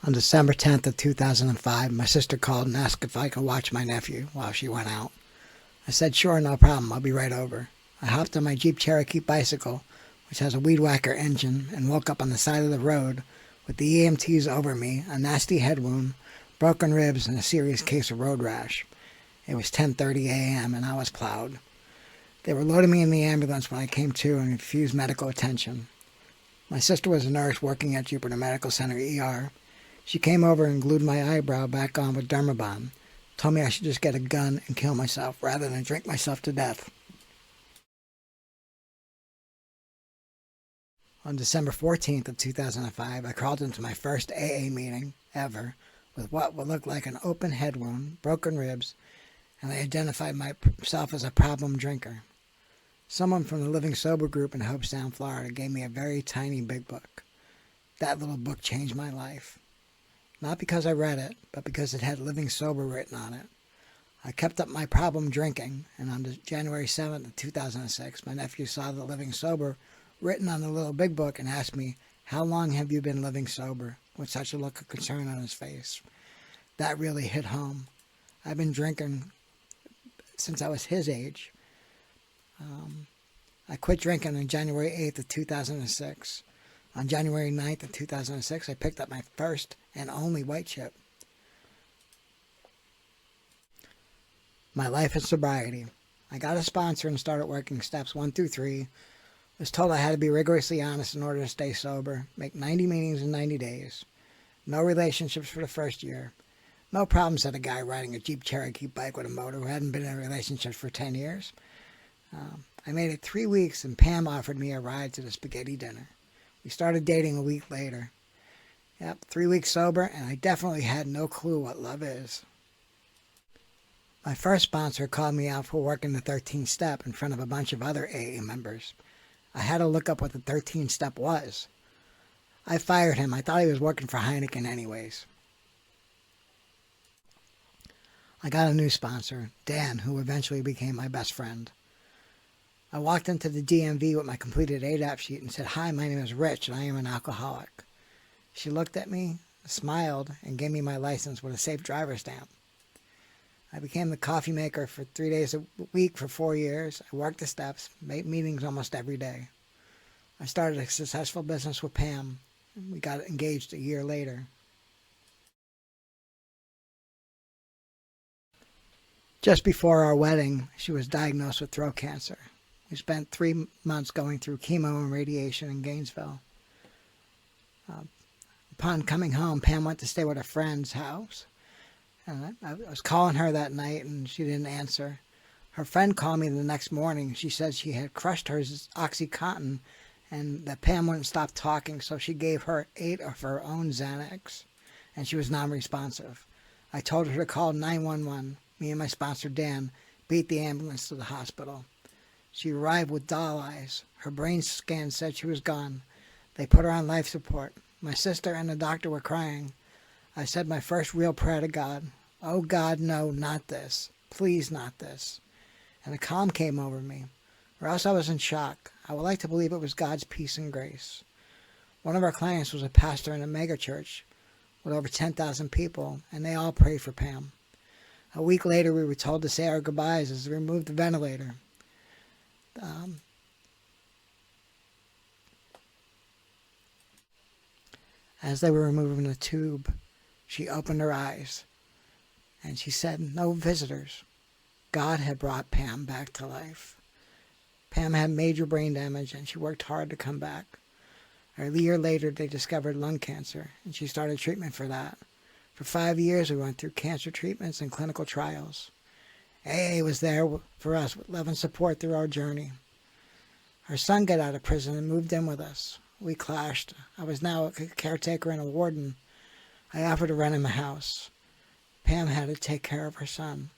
On December 10th of 2005, my sister called and asked if I could watch my nephew while she went out. I said, sure, no problem, I'll be right over. I hopped on my Jeep Cherokee bicycle, which has a weed whacker engine, and woke up on the side of the road with the EMTs over me, a nasty head wound, broken ribs, and a serious case of road rash. It was 10:30 a.m. and I was plowed. They were loading me in the ambulance when I came to and refused medical attention. My sister was a nurse working at Jupiter Medical Center ER. She came over and glued my eyebrow back on with Dermabond, told me I should just get a gun and kill myself rather than drink myself to death. On December 14th of 2005, I crawled into my first AA meeting ever with what would look like an open head wound, broken ribs, and I identified myself as a problem drinker. Someone from the Living Sober group in Hopestown, Florida gave me a very tiny big book. That little book changed my life. Not because I read it, but because it had Living Sober written on it. I kept up my problem drinking, and on January 7th of 2006, my nephew saw the Living Sober written on the little big book and asked me, "How long have you been living sober?" with such a look of concern on his face. That really hit home. I've been drinking since I was his age. I quit drinking on January 8th of 2006. On January 9th of 2006, I picked up my first and only white chip. My life in sobriety. I got a sponsor and started working steps 1 through 3. Was told I had to be rigorously honest in order to stay sober, make 90 meetings in 90 days. No relationships for the first year. No problem, said a guy riding a Jeep Cherokee bike with a motor who hadn't been in a relationship for 10 years. I made it 3 weeks, and Pam offered me a ride to the spaghetti dinner. We started dating a week later. Yep, 3 weeks sober, and I definitely had no clue what love is. My first sponsor called me out for working the 13th step in front of a bunch of other AA members. I had to look up what the 13th step was. I fired him. I thought he was working for Heineken anyways. I got a new sponsor, Dan, who eventually became my best friend. I walked into the DMV with my completed ADAP sheet and said, "Hi, my name is Rich, and I am an alcoholic." She looked at me, smiled, and gave me my license with a safe driver stamp. I became the coffee maker for 3 days a week for 4 years. I worked the steps, made meetings almost every day. I started a successful business with Pam. We got engaged a year later. Just before our wedding, she was diagnosed with throat cancer. We spent 3 months going through chemo and radiation in Gainesville. Upon coming home, Pam went to stay with a friend's house. And I was calling her that night, and she didn't answer. Her friend called me the next morning. She said she had crushed her OxyContin, and that Pam wouldn't stop talking, so she gave her 8 of her own Xanax, and she was non-responsive. I told her to call 911. Me and my sponsor, Dan, beat the ambulance to the hospital. She arrived with doll eyes. Her brain scan said she was gone. They put her on life support. My sister and the doctor were crying. I said my first real prayer to God. "Oh God, no, not this. Please, not this." And a calm came over me, or else I was in shock. I would like to believe it was God's peace and grace. One of our clients was a pastor in a mega church with over 10,000 people, and they all prayed for Pam. A week later, we were told to say our goodbyes as we removed the ventilator. As they were removing the tube, she opened her eyes, and she said, "No visitors." God had brought Pam back to life. Pam had major brain damage, and she worked hard to come back. A year later, they discovered lung cancer, and she started treatment for that. For 5 years, we went through cancer treatments and clinical trials. AA was there for us with love and support through our journey. Her son got out of prison and moved in with us. We clashed. I was now a caretaker and a warden. I offered to rent him a house. Pam had to take care of her son.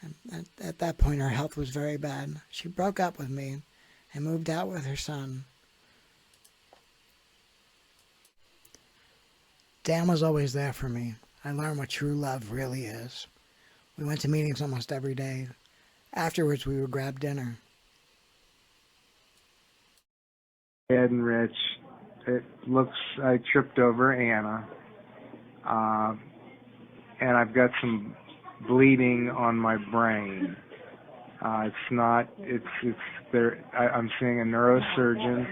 And at that point, her health was very bad. She broke up with me and moved out with her son. Dan was always there for me. I learned what true love really is. We went to meetings almost every day. Afterwards, we would grab dinner. Ed and Rich, it looks I tripped over Anna. uh, and I've got some bleeding on my brain. It's there. I'm seeing a neurosurgeon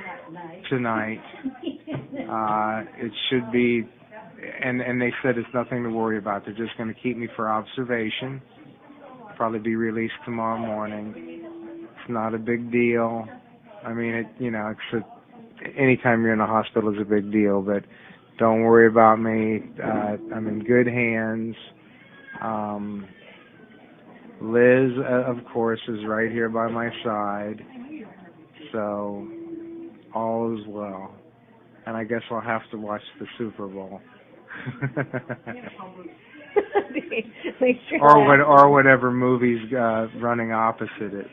tonight. It should be, and they said it's nothing to worry about. They're just going to keep me for observation. Probably be released tomorrow morning. It's not a big deal. I mean, anytime you're in a hospital is a big deal, but don't worry about me. I'm in good hands. Liz, of course, is right here by my side, so all is well. And I guess I'll have to watch the Super Bowl. or whatever movie's running opposite it.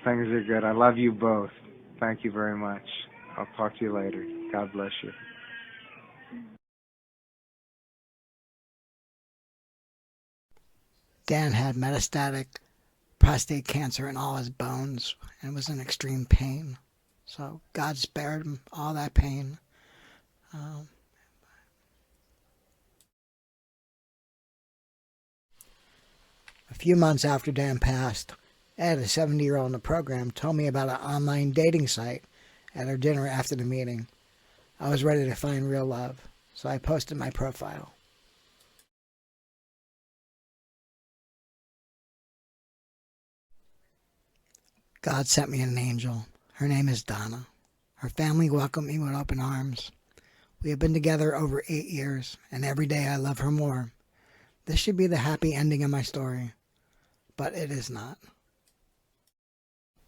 Things are good. I love you both. Thank you very much. I'll talk to you later. God bless you. Dan had metastatic prostate cancer in all his bones and was in extreme pain. So God spared him all that pain. A few months after Dan passed, Ed, a 70-year-old in the program, told me about an online dating site at our dinner after the meeting. I was ready to find real love, so I posted my profile. God sent me an angel. Her name is Donna. Her family welcomed me with open arms. We have been together over 8 years, and every day I love her more. This should be the happy ending of my story, but it is not.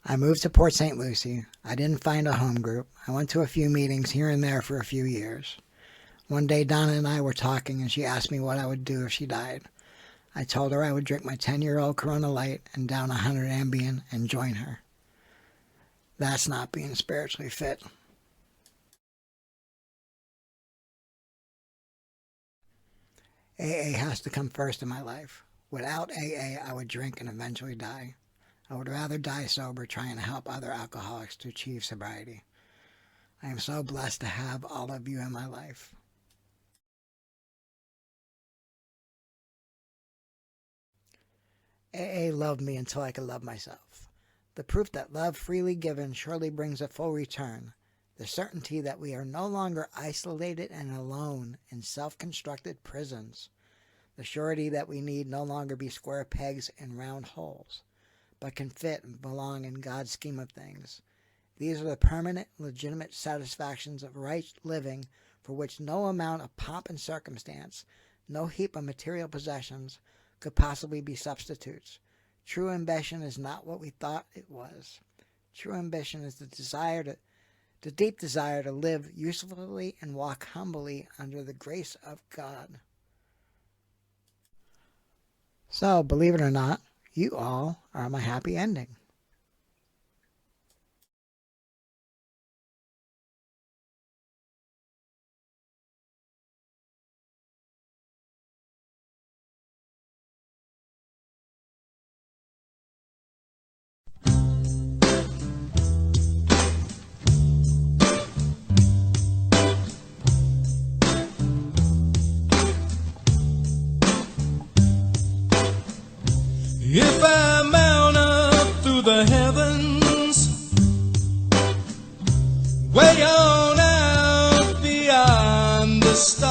I moved to Port St. Lucie. I didn't find a home group. I went to a few meetings here and there for a few years. One day Donna and I were talking, and she asked me what I would do if she died. I told her I would drink my 10-year-old Corona Light and down 100 Ambien and join her. That's not being spiritually fit. AA has to come first in my life. Without AA, I would drink and eventually die. I would rather die sober trying to help other alcoholics to achieve sobriety. I am so blessed to have all of you in my life. AA loved me until I could love myself. The proof that love freely given surely brings a full return. The certainty that we are no longer isolated and alone in self-constructed prisons. The surety that we need no longer be square pegs in round holes, but can fit and belong in God's scheme of things. These are the permanent, legitimate satisfactions of right living for which no amount of pomp and circumstance, no heap of material possessions could possibly be substitutes. True ambition is not what we thought it was. True ambition is the deep desire to live usefully and walk humbly under the grace of God. So, believe it or not, you all are my happy ending. If I mount up through the heavens, way on out beyond the stars,